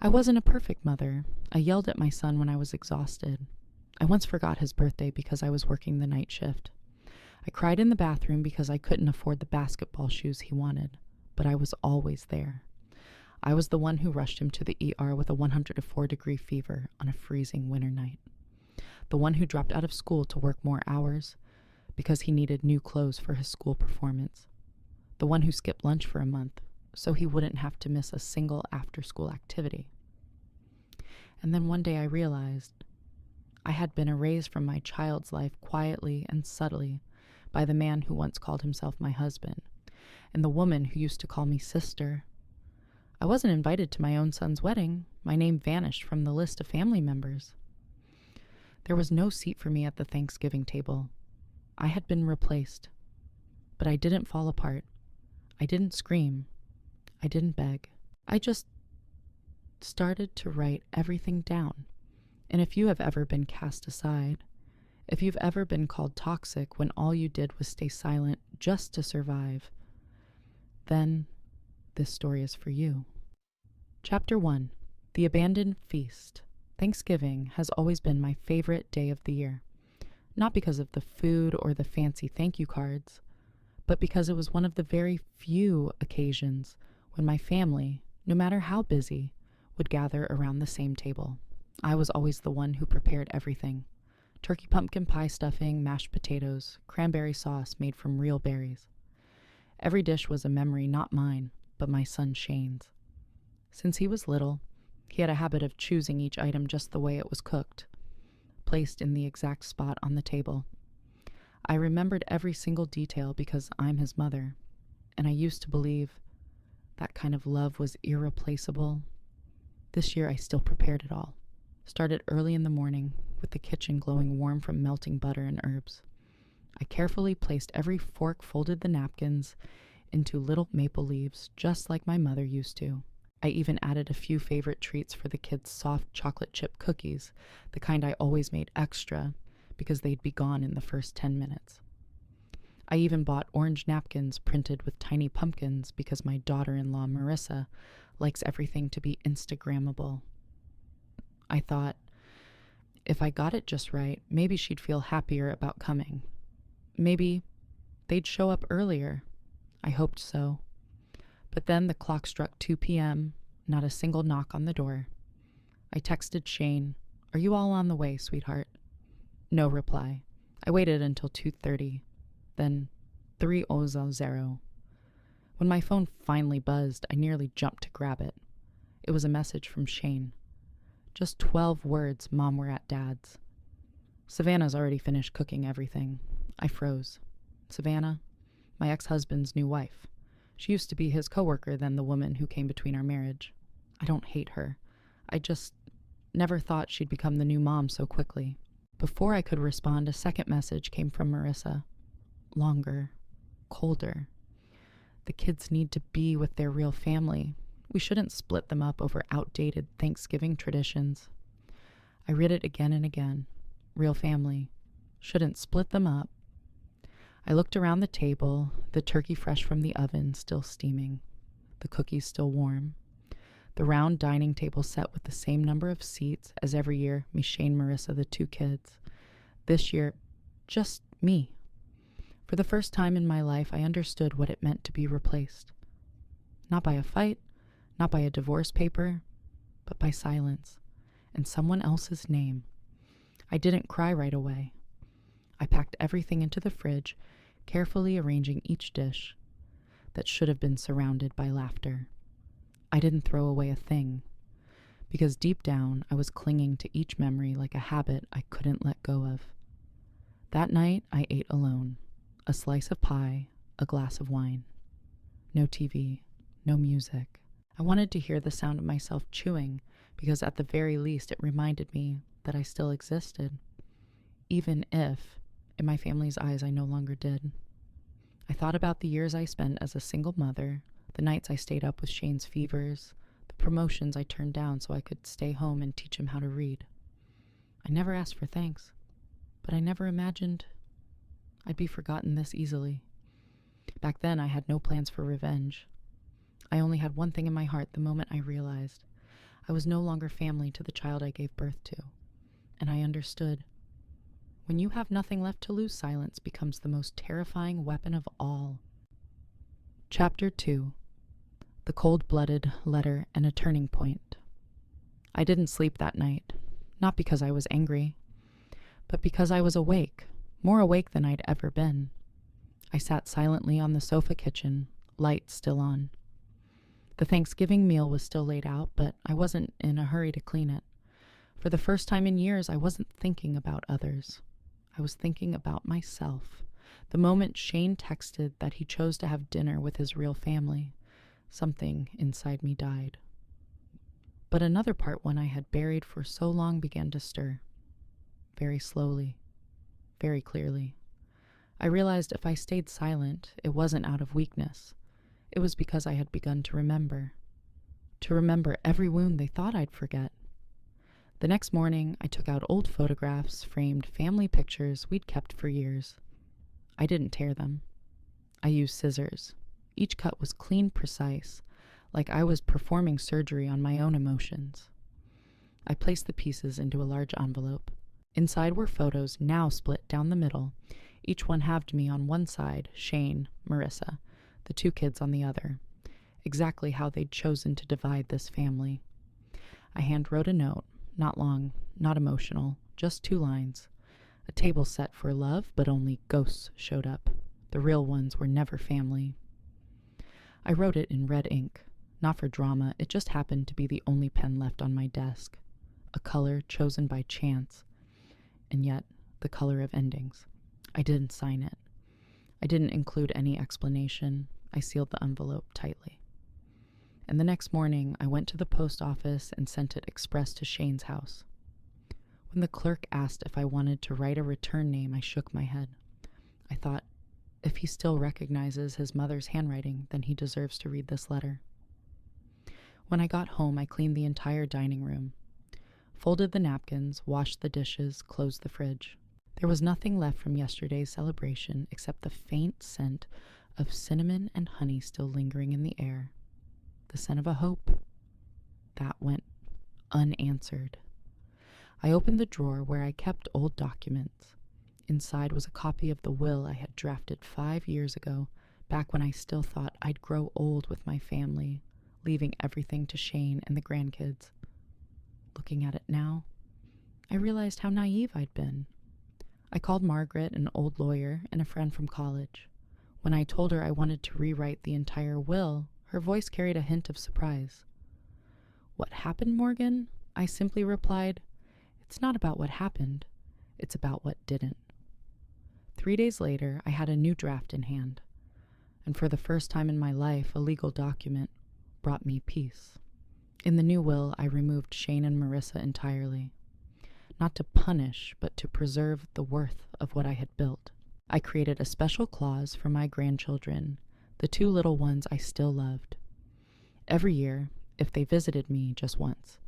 I wasn't a perfect mother. I yelled at my son when I was exhausted. I once forgot his birthday because I was working the night shift. I cried in the bathroom because I couldn't afford the basketball shoes he wanted, but I was always there. I was the one who rushed him to the ER with a 104-degree fever on a freezing winter night. The one who dropped out of school to work more hours because he needed new clothes for his school performance. The one who skipped lunch for a month so he wouldn't have to miss a single after-school activity. And then one day I realized I had been erased from my child's life quietly and subtly by the man who once called himself my husband, and the woman who used to call me sister. I wasn't invited to my own son's wedding. My name vanished from the list of family members. There was no seat for me at the Thanksgiving table. I had been replaced. But I didn't fall apart. I didn't scream. I didn't beg. I just started to write everything down. And if you have ever been cast aside, if you've ever been called toxic when all you did was stay silent just to survive, then this story is for you. Chapter 1. The Abandoned Feast. Thanksgiving has always been my favorite day of the year. Not because of the food or the fancy thank you cards, but because it was one of the very few occasions when my family, no matter how busy, would gather around the same table. I was always the one who prepared everything. Turkey pumpkin pie stuffing, mashed potatoes, cranberry sauce made from real berries. Every dish was a memory not mine, but my son Shane's. Since he was little, he had a habit of choosing each item just the way it was cooked, placed in the exact spot on the table. I remembered every single detail because I'm his mother, and I used to believe that kind of love was irreplaceable. This year I still prepared it all. Started early in the morning, with the kitchen glowing warm from melting butter and herbs. I carefully placed every fork, folded the napkins into little maple leaves, just like my mother used to. I even added a few favorite treats for the kids' soft chocolate chip cookies, the kind I always made extra because they'd be gone in the first 10 minutes. I even bought orange napkins printed with tiny pumpkins because my daughter-in-law Marissa likes everything to be Instagrammable. I thought, if I got it just right, maybe she'd feel happier about coming. Maybe they'd show up earlier. I hoped so. But then the clock struck 2 p.m., not a single knock on the door. I texted Shane, "Are you all on the way, sweetheart?" No reply. I waited until 2:30, then 3:00. When my phone finally buzzed, I nearly jumped to grab it. It was a message from Shane. Just 12 words, "Mom, we're at Dad's." Savannah's already finished cooking everything. I froze. Savannah, my ex-husband's new wife. She used to be his coworker, then the woman who came between our marriage. I don't hate her. I just never thought she'd become the new mom so quickly. Before I could respond, a second message came from Marissa. Longer. Colder. The kids need to be with their real family. We shouldn't split them up over outdated Thanksgiving traditions. I read it again and again. Real family. Shouldn't split them up. I looked around the table, the turkey fresh from the oven, still steaming, the cookies still warm, the round dining table set with the same number of seats as every year, me, Shane, Marissa, the 2 kids. This year, just me. For the first time in my life, I understood what it meant to be replaced. Not by a fight, not by a divorce paper, but by silence and someone else's name. I didn't cry right away. I packed everything into the fridge, carefully arranging each dish that should have been surrounded by laughter. I didn't throw away a thing, because deep down I was clinging to each memory like a habit I couldn't let go of. That night I ate alone, a slice of pie, a glass of wine. No TV, no music. I wanted to hear the sound of myself chewing, because at the very least it reminded me that I still existed, even if, in my family's eyes, I no longer did. I thought about the years I spent as a single mother, the nights I stayed up with Shane's fevers, the promotions I turned down so I could stay home and teach him how to read. I never asked for thanks, but I never imagined I'd be forgotten this easily. Back then, I had no plans for revenge. I only had one thing in my heart the moment I realized I was no longer family to the child I gave birth to, and I understood. When you have nothing left to lose, silence becomes the most terrifying weapon of all. Chapter 2. The Cold-Blooded Letter and a Turning Point. I didn't sleep that night, not because I was angry, but because I was awake, more awake than I'd ever been. I sat silently on the sofa kitchen, lights still on. The Thanksgiving meal was still laid out, but I wasn't in a hurry to clean it. For the first time in years, I wasn't thinking about others. I was thinking about myself. The moment Shane texted that he chose to have dinner with his real family, something inside me died. But another part one I had buried for so long began to stir. Very slowly, very clearly. I realized if I stayed silent, it wasn't out of weakness. It was because I had begun to remember every wound they thought I'd forget. The next morning, I took out old photographs, framed family pictures we'd kept for years. I didn't tear them. I used scissors. Each cut was clean, precise, like I was performing surgery on my own emotions. I placed the pieces into a large envelope. Inside were photos now split down the middle. Each one halved me on one side, Shane, Marissa, the two kids on the other. Exactly how they'd chosen to divide this family. I handwrote a note, not long, not emotional, just 2 lines. A table set for love, but only ghosts showed up. The real ones were never family. I wrote it in red ink. Not for drama, it just happened to be the only pen left on my desk. A color chosen by chance, and yet the color of endings. I didn't sign it. I didn't include any explanation. I sealed the envelope tightly. And the next morning, I went to the post office and sent it express to Shane's house. When the clerk asked if I wanted to write a return name, I shook my head. I thought, if he still recognizes his mother's handwriting, then he deserves to read this letter. When I got home, I cleaned the entire dining room, folded the napkins, washed the dishes, closed the fridge. There was nothing left from yesterday's celebration except the faint scent of cinnamon and honey still lingering in the air. The scent of a hope. That went unanswered. I opened the drawer where I kept old documents. Inside was a copy of the will I had drafted 5 years ago, back when I still thought I'd grow old with my family, leaving everything to Shane and the grandkids. Looking at it now, I realized how naive I'd been. I called Margaret, an old lawyer, and a friend from college. When I told her I wanted to rewrite the entire will, her voice carried a hint of surprise. "What happened, Morgan?" I simply replied, "It's not about what happened. It's about what didn't." 3 days later, I had a new draft in hand, and for the first time in my life, a legal document brought me peace. In the new will, I removed Shane and Marissa entirely. Not to punish, but to preserve the worth of what I had built. I created a special clause for my grandchildren, the 2 little ones I still loved. Every year, if they visited me just once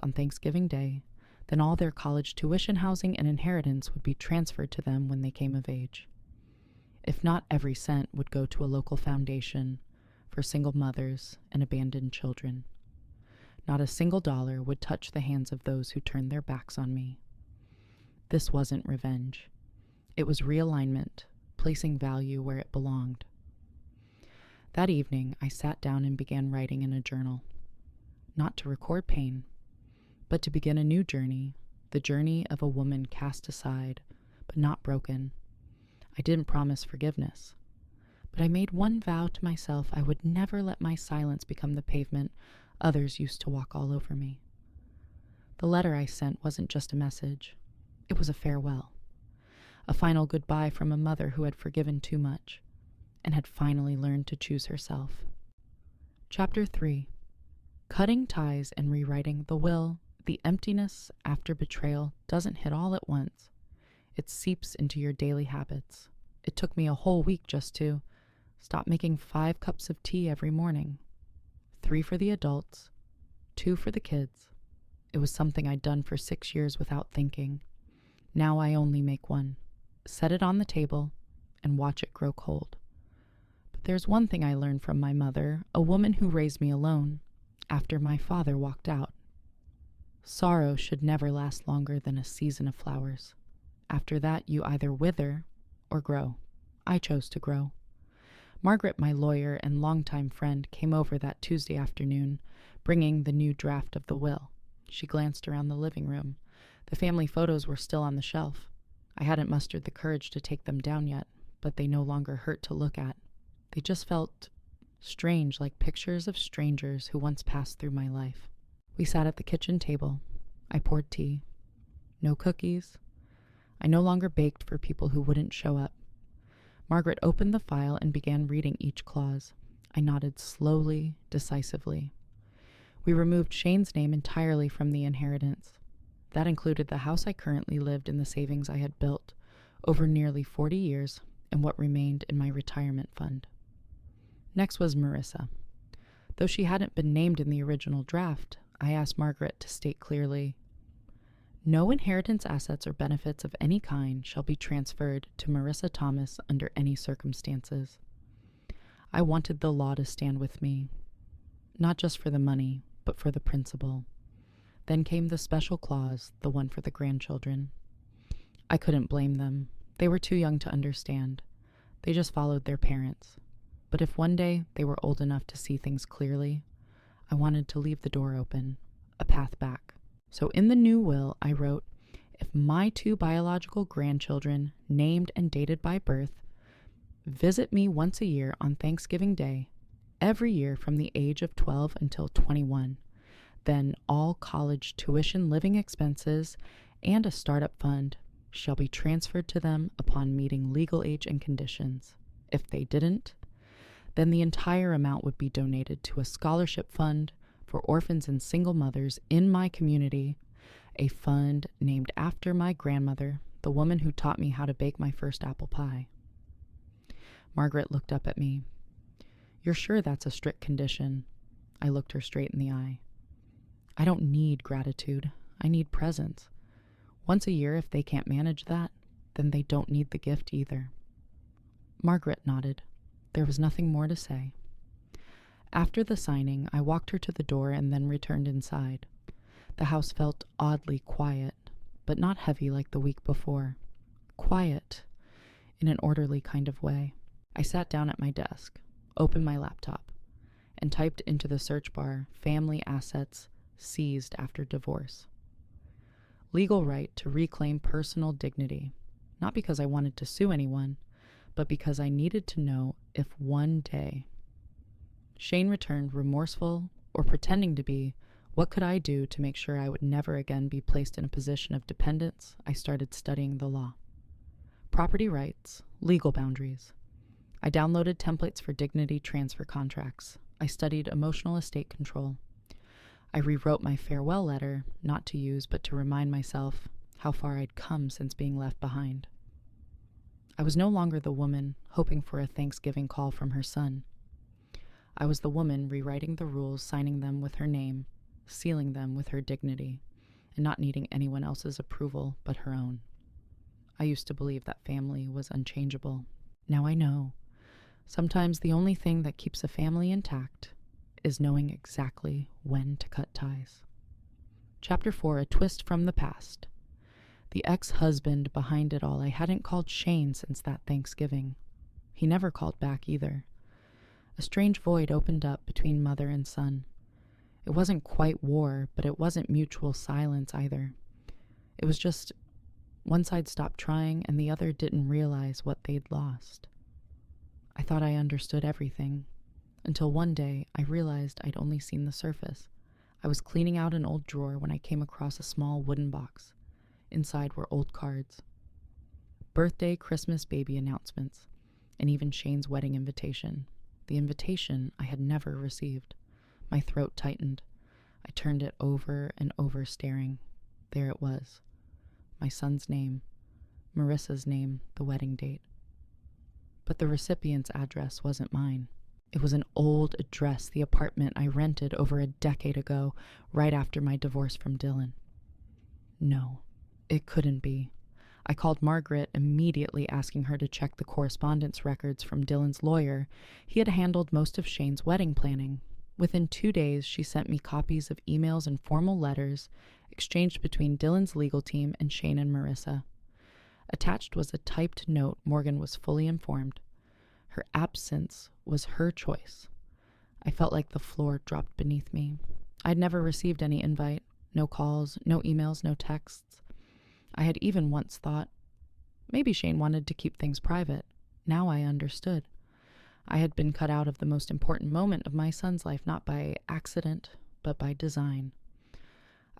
on Thanksgiving Day, then all their college tuition, housing, and inheritance would be transferred to them when they came of age. If not, every cent would go to a local foundation for single mothers and abandoned children. Not a single dollar would touch the hands of those who turned their backs on me. This wasn't revenge. It was realignment, placing value where it belonged. That evening, I sat down and began writing in a journal. Not to record pain, but to begin a new journey, the journey of a woman cast aside, but not broken. I didn't promise forgiveness, but I made one vow to myself: I would never let my silence become the pavement others used to walk all over me. The letter I sent wasn't just a message. It was a farewell. A final goodbye from a mother who had forgiven too much and had finally learned to choose herself. Chapter 3. Cutting ties and rewriting the will. The emptiness after betrayal doesn't hit all at once. It seeps into your daily habits. It took me a whole week just to stop making 5 cups of tea every morning. 3 for the adults, 2 for the kids. It was something I'd done for 6 years without thinking. Now I only make 1. Set it on the table and watch it grow cold. But there's one thing I learned from my mother, a woman who raised me alone. after my father walked out. Sorrow should never last longer than a season of flowers. After that, you either wither or grow. I chose to grow. Margaret, my lawyer and longtime friend, came over that Tuesday afternoon, bringing the new draft of the will. She glanced around the living room. The family photos were still on the shelf. I hadn't mustered the courage to take them down yet, but they no longer hurt to look at. They just felt strange, like pictures of strangers who once passed through my life. We sat at the kitchen table. I poured tea. No cookies. I no longer baked for people who wouldn't show up. Margaret opened the file and began reading each clause. I nodded slowly, decisively. We removed Shane's name entirely from the inheritance. That included the house I currently lived in, the savings I had built over nearly 40 years, and what remained in my retirement fund. Next was Marissa. Though she hadn't been named in the original draft, I asked Margaret to state clearly, "No inheritance assets or benefits of any kind shall be transferred to Marissa Thomas under any circumstances." I wanted the law to stand with me, not just for the money, but for the principle. Then came the special clause, the one for the grandchildren. I couldn't blame them. They were too young to understand. They just followed their parents. But if one day they were old enough to see things clearly, I wanted to leave the door open, a path back. So in the new will, I wrote, if my 2 biological grandchildren, named and dated by birth, visit me once a year on Thanksgiving Day, every year from the age of 12 until 21, then all college tuition, living expenses, and a startup fund shall be transferred to them upon meeting legal age and conditions. If they didn't, then the entire amount would be donated to a scholarship fund for orphans and single mothers in my community, a fund named after my grandmother, the woman who taught me how to bake my first apple pie. Margaret looked up at me. "You're sure that's a strict condition?" I looked her straight in the eye. "I don't need gratitude. I need presents. Once a year, if they can't manage that, then they don't need the gift either." Margaret nodded. There was nothing more to say. After the signing, I walked her to the door and then returned inside. The house felt oddly quiet, but not heavy like the week before. Quiet, in an orderly kind of way. I sat down at my desk, opened my laptop, and typed into the search bar, "Family assets seized after divorce." Legal right to reclaim personal dignity, not because I wanted to sue anyone, but because I needed to know if one day Shane returned remorseful or pretending to be, what could I do to make sure I would never again be placed in a position of dependence? I started studying the law. Property rights, legal boundaries. I downloaded templates for dignity transfer contracts. I studied emotional estate control. I rewrote my farewell letter, not to use, but to remind myself how far I'd come since being left behind. I was no longer the woman hoping for a Thanksgiving call from her son. I was the woman rewriting the rules, signing them with her name, sealing them with her dignity, and not needing anyone else's approval but her own. I used to believe that family was unchangeable. Now I know. Sometimes the only thing that keeps a family intact is knowing exactly when to cut ties. Chapter 4, A Twist from the Past. The ex-husband behind it all. I hadn't called Shane since that Thanksgiving. He never called back either. A strange void opened up between mother and son. It wasn't quite war, but it wasn't mutual silence either. It was just one side stopped trying and the other didn't realize what they'd lost. I thought I understood everything, until one day I realized I'd only seen the surface. I was cleaning out an old drawer when I came across a small wooden box. Inside were old cards. Birthday, Christmas, baby announcements, and even Shane's wedding invitation. The invitation I had never received. My throat tightened. I turned it over and over, staring. There it was. My son's name, Marissa's name, the wedding date. But the recipient's address wasn't mine. It was an old address, the apartment I rented over a decade ago, right after my divorce from Dylan. No, it couldn't be. I called Margaret, immediately asking her to check the correspondence records from Dylan's lawyer. He had handled most of Shane's wedding planning. Within 2 days, she sent me copies of emails and formal letters exchanged between Dylan's legal team and Shane and Marissa. Attached was a typed note. Morgan was fully informed. Her absence was her choice. I felt like the floor dropped beneath me. I'd never received any invite, no calls, no emails, no texts. I had even once thought, maybe Shane wanted to keep things private. Now I understood. I had been cut out of the most important moment of my son's life, not by accident, but by design.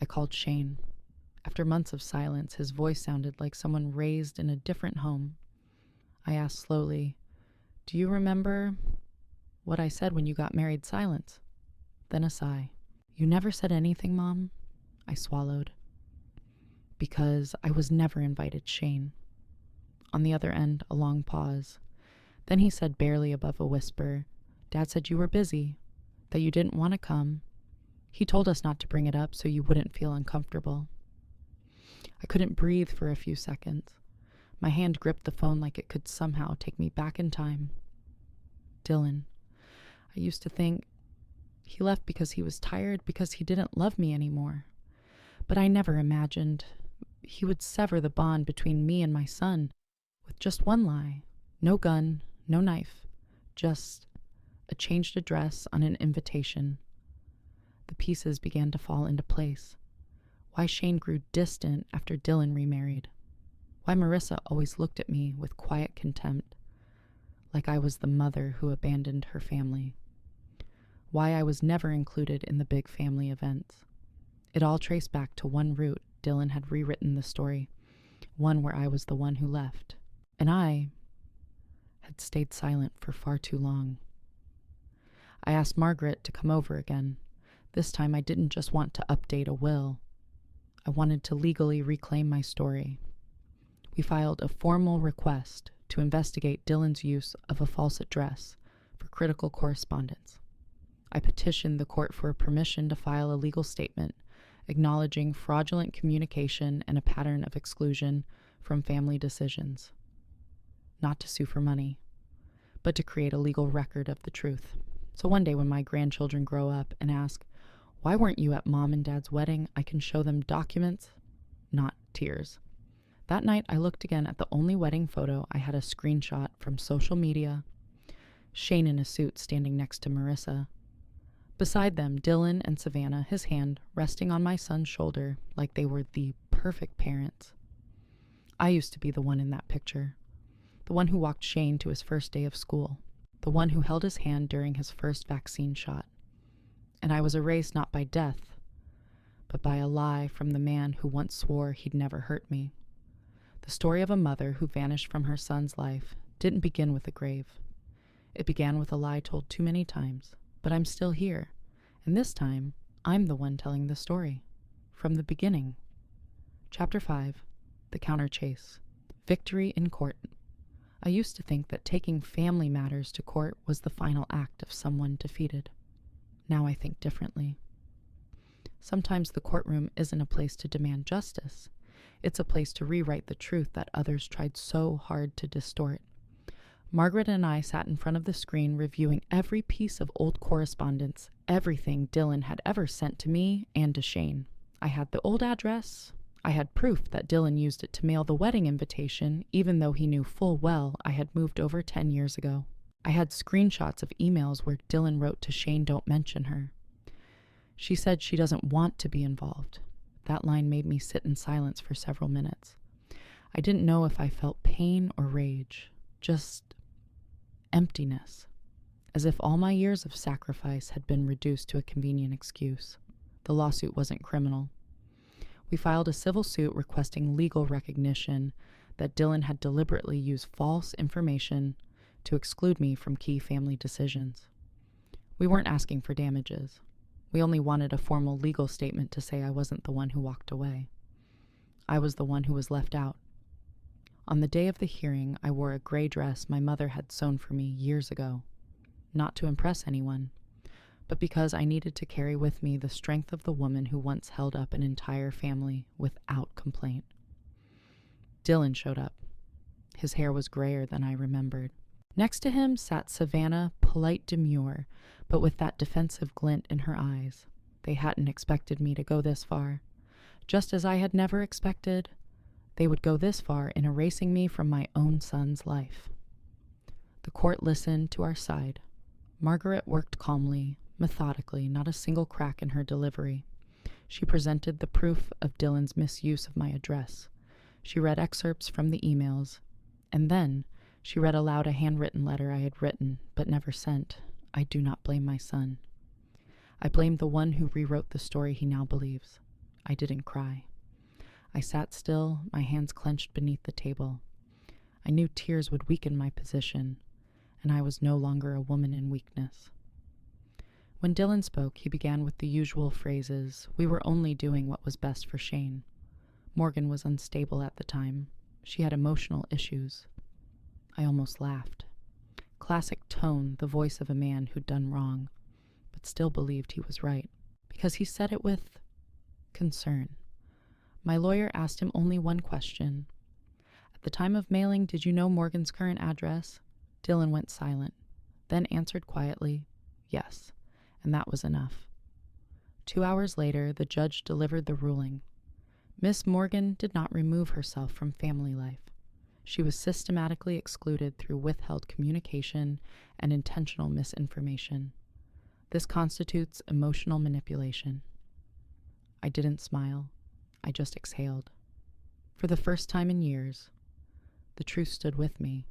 I called Shane. After months of silence, his voice sounded like someone raised in a different home. I asked slowly, "Do you remember what I said when you got married?" Silence. Then a sigh. "You never said anything, Mom?" I swallowed. Because I was never invited, Shane. On the other end, a long pause. Then he said, barely above a whisper, "Dad said you were busy, that you didn't want to come. He told us not to bring it up so you wouldn't feel uncomfortable." I couldn't breathe for a few seconds. My hand gripped the phone like it could somehow take me back in time. Dylan. I used to think he left because he was tired, because he didn't love me anymore. But I never imagined he would sever the bond between me and my son with just one lie. No gun, no knife, just a changed address on an invitation. The pieces began to fall into place. Why Shane grew distant after Dylan remarried. Why Marissa always looked at me with quiet contempt, like I was the mother who abandoned her family. Why I was never included in the big family events. It all traced back to one route. Dylan had rewritten the story, one where I was the one who left, and I had stayed silent for far too long. I asked Margaret to come over again. This time I didn't just want to update a will. I wanted to legally reclaim my story. We filed a formal request to investigate Dylan's use of a false address for critical correspondence. I petitioned the court for permission to file a legal statement acknowledging fraudulent communication and a pattern of exclusion from family decisions. Not to sue for money, but to create a legal record of the truth. So one day when my grandchildren grow up and ask, "Why weren't you at Mom and Dad's wedding?" I can show them documents, not tears. That night I looked again at the only wedding photo. I had a screenshot from social media. Shane in a suit standing next to Marissa. Beside them, Dylan and Savannah, his hand resting on my son's shoulder like they were the perfect parents. I used to be the one in that picture. The one who walked Shane to his first day of school. The one who held his hand during his first vaccine shot. And I was erased not by death, but by a lie from the man who once swore he'd never hurt me. The story of a mother who vanished from her son's life didn't begin with a grave. It began with a lie told too many times. But I'm still here, and this time, I'm the one telling the story. From the beginning. Chapter 5. The Counter Chase. Victory in Court. I used to think that taking family matters to court was the final act of someone defeated. Now I think differently. Sometimes the courtroom isn't a place to demand justice. It's a place to rewrite the truth that others tried so hard to distort. Margaret and I sat in front of the screen reviewing every piece of old correspondence, everything Dylan had ever sent to me and to Shane. I had the old address. I had proof that Dylan used it to mail the wedding invitation, even though he knew full well I had moved over 10 years ago. I had screenshots of emails where Dylan wrote to Shane, "Don't mention her." She said she doesn't want to be involved. That line made me sit in silence for several minutes. I didn't know if I felt pain or rage, just emptiness, as if all my years of sacrifice had been reduced to a convenient excuse. The lawsuit wasn't criminal. We filed a civil suit requesting legal recognition that Dylan had deliberately used false information to exclude me from key family decisions. We weren't asking for damages. We only wanted a formal legal statement to say I wasn't the one who walked away. I was the one who was left out. On the day of the hearing, I wore a gray dress my mother had sewn for me years ago, not to impress anyone, but because I needed to carry with me the strength of the woman who once held up an entire family without complaint. Dylan showed up. His hair was grayer than I remembered. Next to him sat Savannah, polite demure, but with that defensive glint in her eyes. They hadn't expected me to go this far. Just as I had never expected they would go this far in erasing me from my own son's life. The court listened to our side. Margaret worked calmly, methodically, not a single crack in her delivery. She presented the proof of Dylan's misuse of my address. She read excerpts from the emails, and then she read aloud a handwritten letter I had written but never sent. I do not blame my son. I blamed the one who rewrote the story he now believes. I didn't cry. I sat still, my hands clenched beneath the table. I knew tears would weaken my position, and I was no longer a woman in weakness. When Dylan spoke, he began with the usual phrases. We were only doing what was best for Shane. Morgan was unstable at the time. She had emotional issues. I almost laughed. Classic tone, the voice of a man who'd done wrong, but still believed he was right, because he said it with concern. My lawyer asked him only one question. At the time of mailing, did you know Morgan's current address? Dylan went silent, then answered quietly, yes, and that was enough. 2 hours later, the judge delivered the ruling. Miss Morgan did not remove herself from family life. She was systematically excluded through withheld communication and intentional misinformation. This constitutes emotional manipulation. I didn't smile. I just exhaled. For the first time in years, the truth stood with me.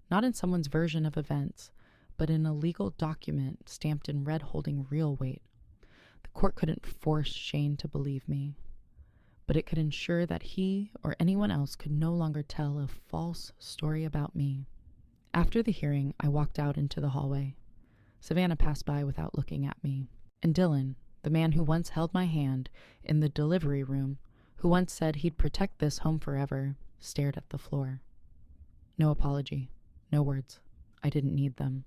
Not in someone's version of events, but in a legal document stamped in red holding real weight. The court couldn't force Shane to believe me, but it could ensure that he or anyone else could no longer tell a false story about me. After the hearing, I walked out into the hallway. Savannah passed by without looking at me, and Dylan, the man who once held my hand in the delivery room, who once said he'd protect this home forever, stared at the floor. No apology, no words. I didn't need them.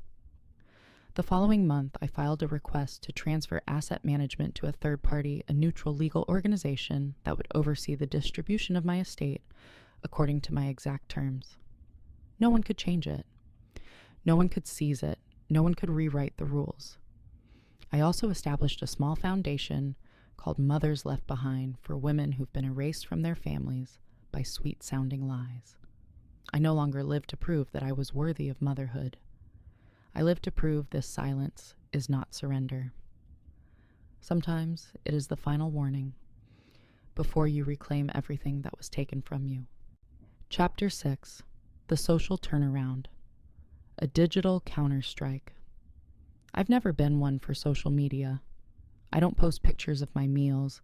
The following month, I filed a request to transfer asset management to a third party, a neutral legal organization that would oversee the distribution of my estate according to my exact terms. No one could change it. No one could seize it. No one could rewrite the rules. I also established a small foundation called Mothers Left Behind for women who've been erased from their families by sweet-sounding lies. I no longer lived to prove that I was worthy of motherhood. I lived to prove this silence is not surrender. Sometimes it is the final warning before you reclaim everything that was taken from you. Chapter 6: The Social Turnaround. A Digital Counterstrike. I've never been one for social media. I don't post pictures of my meals.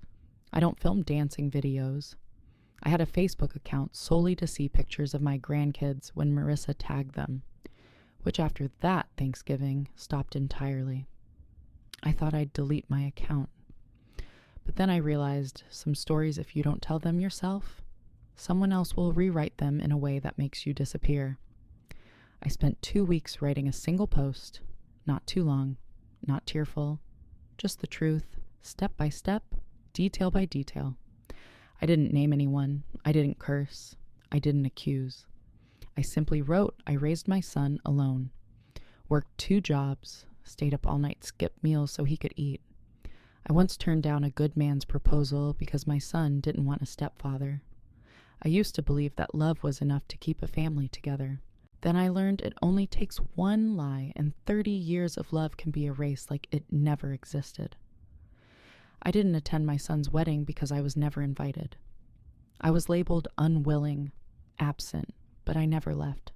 I don't film dancing videos. I had a Facebook account solely to see pictures of my grandkids when Marissa tagged them, which after that Thanksgiving stopped entirely. I thought I'd delete my account. But then I realized some stories, if you don't tell them yourself, someone else will rewrite them in a way that makes you disappear. I spent 2 weeks writing a single post, not too long, not tearful, just the truth, step by step, detail by detail. I didn't name anyone. I didn't curse. I didn't accuse. I simply wrote I raised my son alone, worked 2 jobs, stayed up all night, skipped meals so he could eat. I once turned down a good man's proposal because my son didn't want a stepfather. I used to believe that love was enough to keep a family together. Then I learned it only takes one lie and 30 years of love can be erased like it never existed. I didn't attend my son's wedding because I was never invited. I was labeled unwilling, absent, but I never left.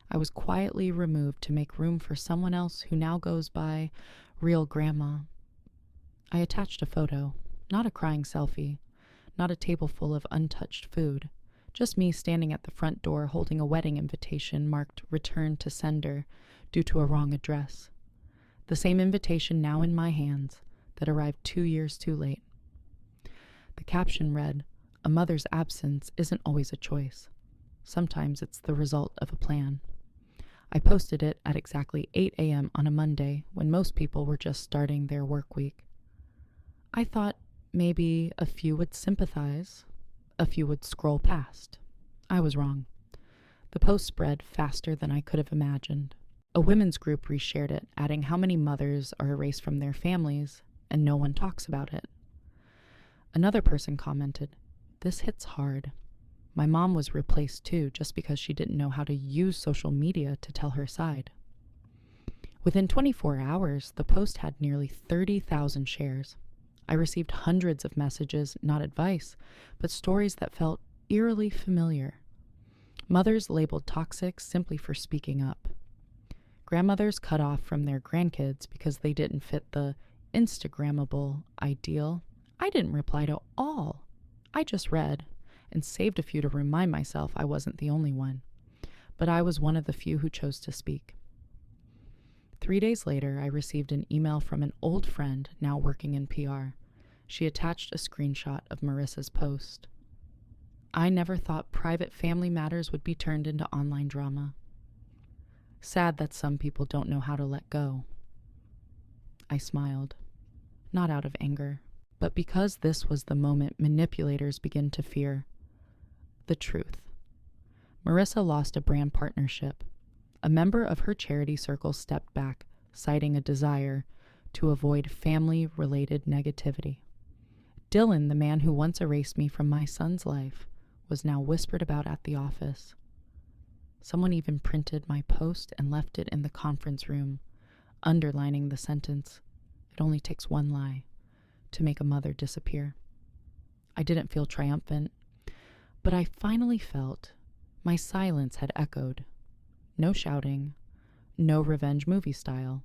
I was quietly removed to make room for someone else who now goes by real grandma. I attached a photo, not a crying selfie, not a table full of untouched food, just me standing at the front door holding a wedding invitation marked return to sender due to a wrong address. The same invitation now in my hands that arrived 2 years too late. The caption read, "A mother's absence isn't always a choice. Sometimes it's the result of a plan." I posted it at exactly 8 a.m. on a Monday when most people were just starting their work week. I thought maybe a few would sympathize, a few would scroll past. I was wrong. The post spread faster than I could have imagined. A women's group reshared it, adding how many mothers are erased from their families, and no one talks about it. Another person commented, "This hits hard. My mom was replaced too, just because she didn't know how to use social media to tell her side." Within 24 hours, the post had nearly 30,000 shares. I received hundreds of messages, not advice, but stories that felt eerily familiar. Mothers labeled toxic simply for speaking up. Grandmothers cut off from their grandkids because they didn't fit the Instagrammable ideal. I didn't reply to all. I just read and saved a few to remind myself I wasn't the only one. But I was one of the few who chose to speak. 3 days later, I received an email from an old friend now working in PR. She attached a screenshot of Marissa's post. "I never thought private family matters would be turned into online drama. Sad that some people don't know how to let go." I smiled, not out of anger, but because this was the moment manipulators begin to fear. The truth. Marissa lost a brand partnership. A member of her charity circle stepped back, citing a desire to avoid family-related negativity. Dylan, the man who once erased me from my son's life, was now whispered about at the office. Someone even printed my post and left it in the conference room, underlining the sentence, "It only takes one lie to make a mother disappear." I didn't feel triumphant, but I finally felt my silence had echoed. No shouting, no revenge movie style,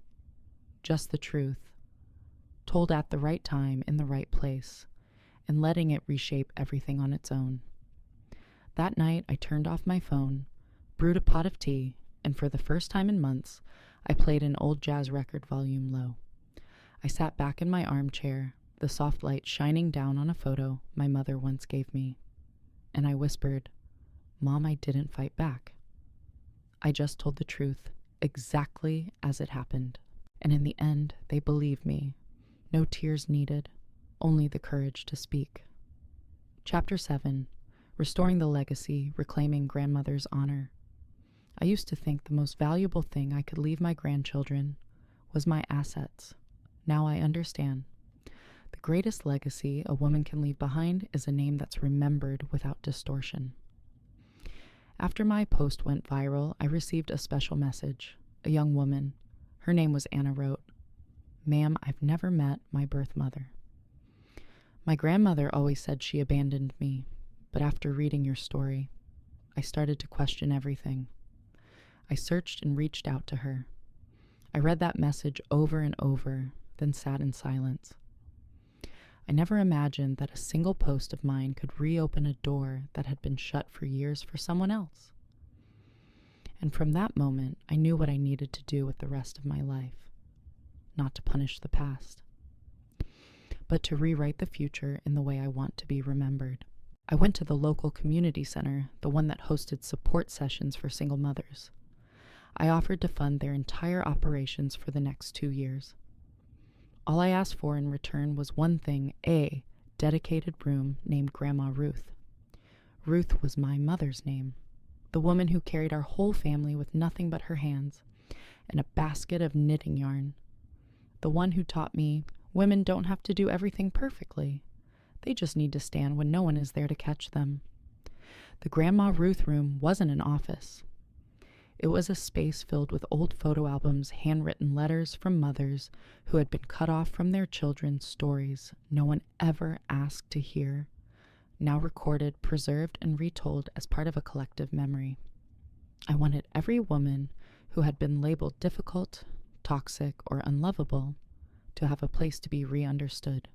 just the truth, told at the right time in the right place, and letting it reshape everything on its own. That night, I turned off my phone, brewed a pot of tea, and for the first time in months, I played an old jazz record volume low. I sat back in my armchair, the soft light shining down on a photo my mother once gave me, and I whispered, "Mom, I didn't fight back. I just told the truth exactly as it happened." And in the end, they believed me. No tears needed, only the courage to speak. Chapter 7. Restoring the Legacy, Reclaiming Grandmother's Honor. I used to think the most valuable thing I could leave my grandchildren was my assets. Now I understand. The greatest legacy a woman can leave behind is a name that's remembered without distortion. After my post went viral, I received a special message. A young woman, her name was Anna, wrote, "Ma'am, I've never met my birth mother. My grandmother always said she abandoned me, but after reading your story, I started to question everything. I searched and reached out to her. I read that message over and over, then sat in silence. I never imagined that a single post of mine could reopen a door that had been shut for years for someone else. And from that moment, I knew what I needed to do with the rest of my life. Not to punish the past, but to rewrite the future in the way I want to be remembered. I went to the local community center, the one that hosted support sessions for single mothers. I offered to fund their entire operations for the next 2 years. All I asked for in return was one thing, a dedicated room named Grandma Ruth. Ruth was my mother's name, the woman who carried our whole family with nothing but her hands and a basket of knitting yarn. The one who taught me women don't have to do everything perfectly. They just need to stand when no one is there to catch them. The Grandma Ruth room wasn't an office. It was a space filled with old photo albums, handwritten letters from mothers who had been cut off from their children's stories no one ever asked to hear, now recorded, preserved, and retold as part of a collective memory. I wanted every woman who had been labeled difficult, toxic, or unlovable to have a place to be re-understood,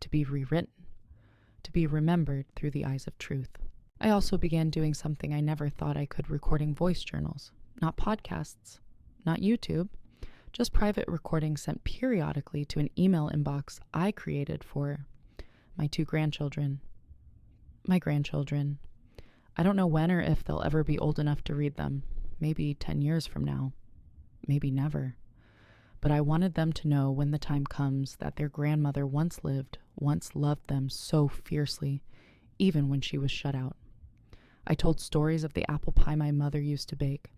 to be rewritten, to be remembered through the eyes of truth. I also began doing something I never thought I could, recording voice journals. Not podcasts, not YouTube, just private recordings sent periodically to an email inbox I created for my 2 grandchildren. My grandchildren. I don't know when or if they'll ever be old enough to read them. Maybe 10 years from now. Maybe never. But I wanted them to know when the time comes that their grandmother once lived, once loved them so fiercely, even when she was shut out. I told stories of the apple pie my mother used to bake,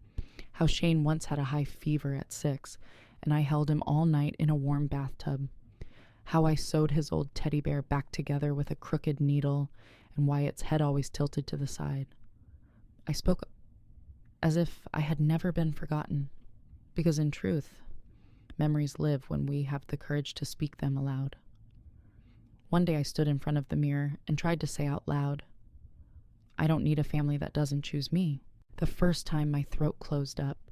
how Shane once had a high fever at 6, and I held him all night in a warm bathtub, how I sewed his old teddy bear back together with a crooked needle, and why its head always tilted to the side. I spoke as if I had never been forgotten, because in truth, memories live when we have the courage to speak them aloud. One day I stood in front of the mirror and tried to say out loud, "I don't need a family that doesn't choose me." The first time my throat closed up.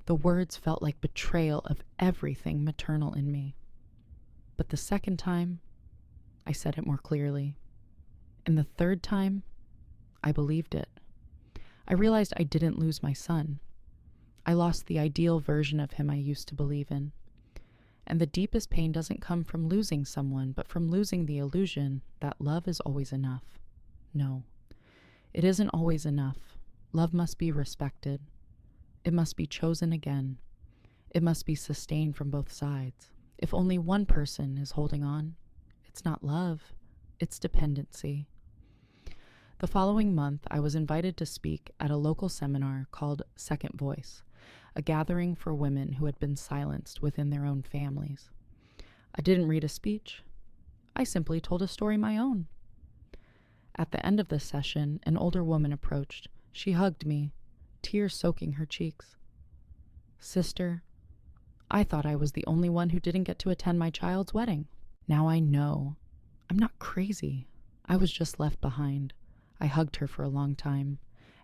The words felt like betrayal of everything maternal in me. But the second time, I said it more clearly. And the third time, I believed it. I realized I didn't lose my son. I lost the ideal version of him I used to believe in. And the deepest pain doesn't come from losing someone, but from losing the illusion that love is always enough. No, it isn't always enough. Love must be respected. It must be chosen again. It must be sustained from both sides. If only one person is holding on, it's not love, it's dependency. The following month, I was invited to speak at a local seminar called Second Voice, a gathering for women who had been silenced within their own families. I didn't read a speech. I simply told a story my own. At the end of the session, an older woman approached. She hugged me, tears soaking her cheeks. "Sister, I thought I was the only one who didn't get to attend my child's wedding. Now I know. I'm not crazy. I was just left behind." I hugged her for a long time,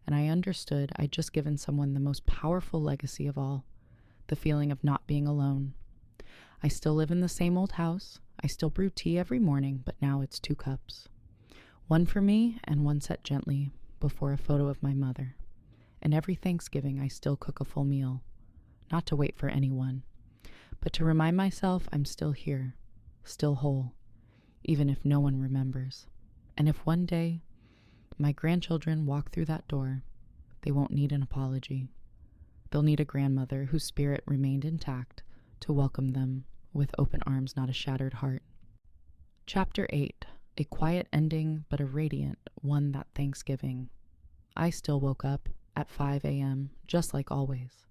and I understood I'd just given someone the most powerful legacy of all, the feeling of not being alone. I still live in the same old house. I still brew tea every morning, but now it's 2 cups. One for me and one set gently before a photo of my mother. And every Thanksgiving I still cook a full meal, not to wait for anyone, but to remind myself I'm still here, still whole, even if no one remembers. And if one day my grandchildren walk through that door, they won't need an apology. They'll need a grandmother whose spirit remained intact to welcome them with open arms, not a shattered heart. Chapter 8, a quiet ending, but a radiant one that Thanksgiving. I still woke up at 5 a.m., just like always.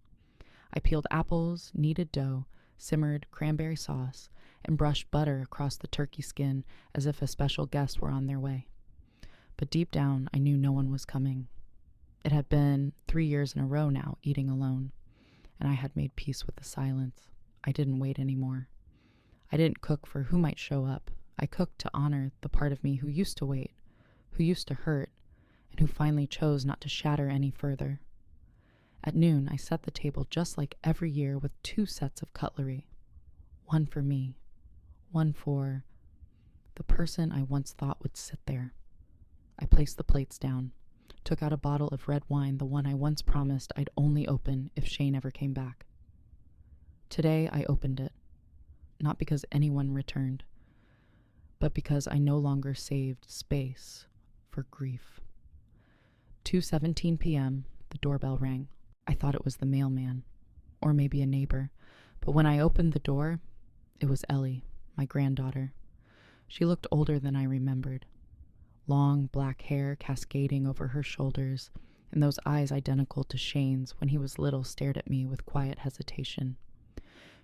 I peeled apples, kneaded dough, simmered cranberry sauce, and brushed butter across the turkey skin as if a special guest were on their way. But deep down, I knew no one was coming. It had been 3 years in a row now, eating alone, and I had made peace with the silence. I didn't wait anymore. I didn't cook for who might show up. I cooked to honor the part of me who used to wait, who used to hurt, and who finally chose not to shatter any further. At noon, I set the table just like every year with 2 sets of cutlery. One for me, one for the person I once thought would sit there. I placed the plates down, took out a bottle of red wine, the one I once promised I'd only open if Shane ever came back. Today I opened it, not because anyone returned, but because I no longer saved space for grief. 2:17 p.m., the doorbell rang. I thought it was the mailman, or maybe a neighbor, but when I opened the door, it was Ellie, my granddaughter. She looked older than I remembered. Long black hair cascading over her shoulders, and those eyes identical to Shane's when he was little stared at me with quiet hesitation.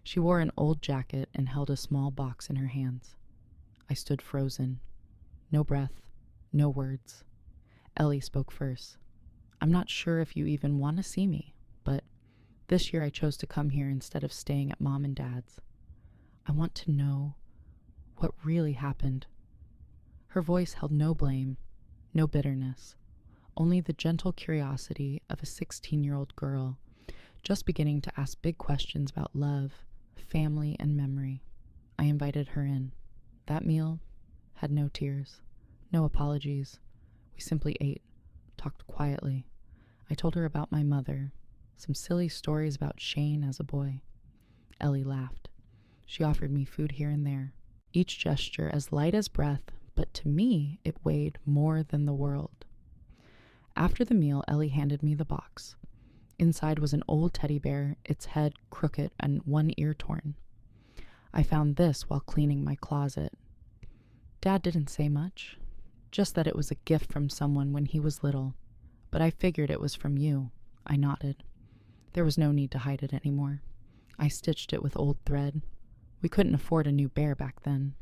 She wore an old jacket and held a small box in her hands. I stood frozen. No breath, no words. Ellie spoke first. "I'm not sure if you even want to see me, but this year I chose to come here instead of staying at Mom and Dad's. I want to know what really happened." Her voice held no blame, no bitterness, only the gentle curiosity of a 16-year-old girl, just beginning to ask big questions about love, family, and memory. I invited her in. That meal had no tears, no apologies. We simply ate, talked quietly. I told her about my mother, some silly stories about Shane as a boy. Ellie laughed. She offered me food here and there, each gesture as light as breath, but to me it weighed more than the world. After the meal, Ellie handed me the box. Inside was an old teddy bear, its head crooked and one ear torn. I found this while cleaning my closet. Dad didn't say much, just that it was a gift from someone when he was little, But I figured it was from you. I nodded. There was no need to hide it anymore. I stitched it with old thread. We couldn't afford a new bear back then.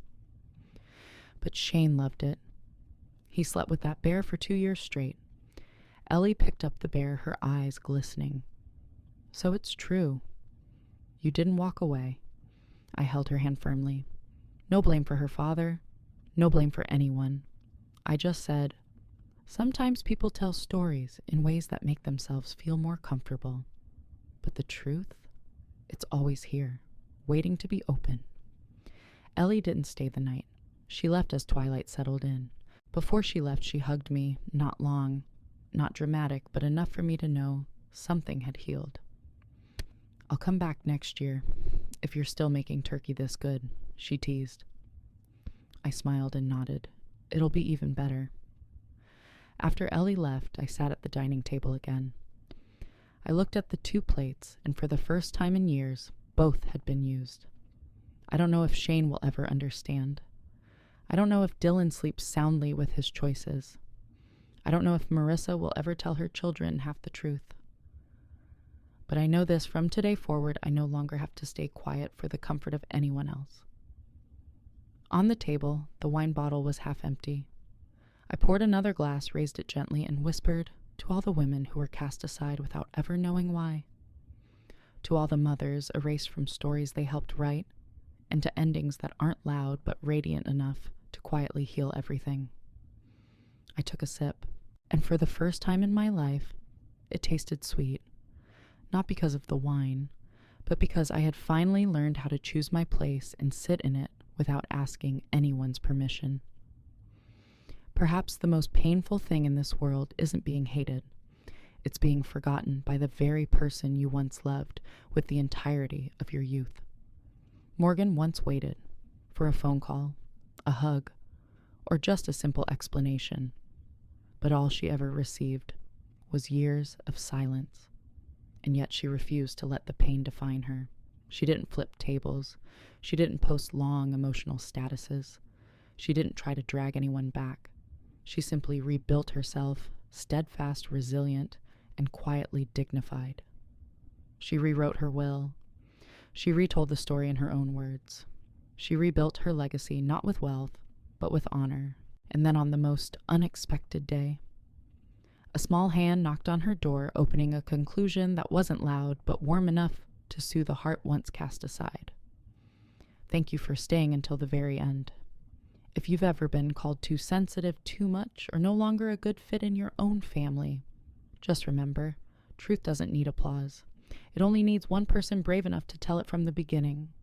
But Shane loved it. He slept with that bear for 2 years straight. Ellie picked up the bear, her eyes glistening. So it's true. You didn't walk away. I held her hand firmly. No blame for her father. No blame for anyone. I just said, sometimes people tell stories in ways that make themselves feel more comfortable. But the truth? It's always here, waiting to be open. Ellie didn't stay the night. She left as twilight settled in. Before she left, she hugged me, not long, not dramatic, but enough for me to know something had healed. I'll come back next year, if you're still making turkey this good, she teased. I smiled and nodded. It'll be even better. After Ellie left, I sat at the dining table again. I looked at the 2 plates, and for the first time in years, both had been used. I don't know if Shane will ever understand. I don't know if Dylan sleeps soundly with his choices. I don't know if Marissa will ever tell her children half the truth. But I know this, from today forward, I no longer have to stay quiet for the comfort of anyone else. On the table, the wine bottle was half empty. I poured another glass, raised it gently, and whispered to all the women who were cast aside without ever knowing why. To all the mothers erased from stories they helped write, and to endings that aren't loud but radiant enough to quietly heal everything. I took a sip, and for the first time in my life, it tasted sweet. Not because of the wine, but because I had finally learned how to choose my place and sit in it without asking anyone's permission. Perhaps the most painful thing in this world isn't being hated. It's being forgotten by the very person you once loved with the entirety of your youth. Morgan once waited for a phone call, a hug, or just a simple explanation, but all she ever received was years of silence. And yet she refused to let the pain define her. She didn't flip tables. She didn't post long emotional statuses. She didn't try to drag anyone back. She simply rebuilt herself, steadfast, resilient, and quietly dignified. She rewrote her will. She retold the story in her own words. She rebuilt her legacy not with wealth, but with honor. And then on the most unexpected day, a small hand knocked on her door, opening a conclusion that wasn't loud, but warm enough to soothe a heart once cast aside. Thank you for staying until the very end. If you've ever been called too sensitive, too much, or no longer a good fit in your own family, just remember, truth doesn't need applause. It only needs one person brave enough to tell it from the beginning.